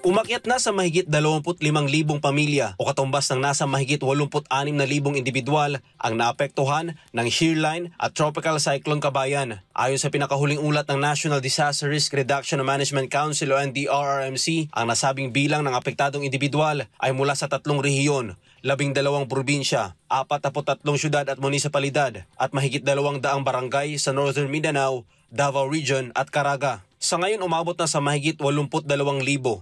Umakyat na sa mahigit 25,000 pamilya o katumbas ng nasa mahigit 86,000 individual ang naapektuhan ng shearline at tropical cyclone Kabayan. Ayon sa pinakahuling ulat ng National Disaster Risk Reduction and Management Council o NDRRMC, ang nasabing bilang ng apektadong individual ay mula sa 3 rehiyon, 12 probinsya, 43 syudad at munisipalidad at mahigit 200 barangay sa Northern Mindanao, Davao Region at Caraga. Sa ngayon umabot na sa mahigit 82,000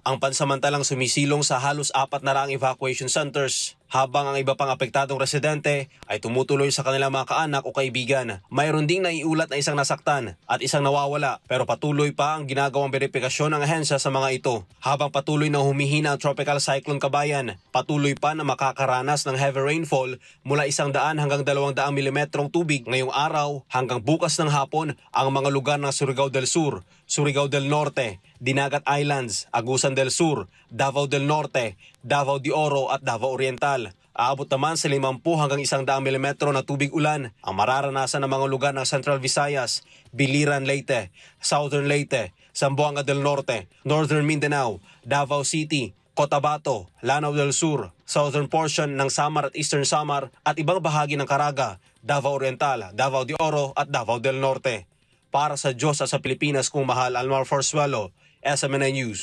ang pansamantalang sumisilong sa halos 400 evacuation centers, habang ang iba pang apektadong residente ay tumutuloy sa kanilang mga kaanak o kaibigan. Mayroon ding naiulat na isang nasaktan at isang nawawala, pero patuloy pa ang ginagawang beripikasyon ng ahensya sa mga ito. Habang patuloy na humihina ang tropical cyclone Kabayan, patuloy pa na makakaranas ng heavy rainfall mula 100 hanggang 200 milimetrong tubig ngayong araw hanggang bukas ng hapon ang mga lugar ng Surigao del Sur, Surigao del Norte, Dinagat Islands, Agusan del Sur, Davao del Norte, Davao de Oro at Davao Oriental. Aabot naman sa 50 hanggang 100 milimetro na tubig ulan ang mararanasan ng mga lugar ng Central Visayas, Biliran Leyte, Southern Leyte, Zamboanga del Norte, Northern Mindanao, Davao City, Cotabato, Lanao del Sur, southern portion ng Samar at Eastern Samar at ibang bahagi ng Caraga, Davao Oriental, Davao de Oro at Davao del Norte. Para sa Diyos at sa Pilipinas kung mahal, Almar Forzuelo, SMNI News.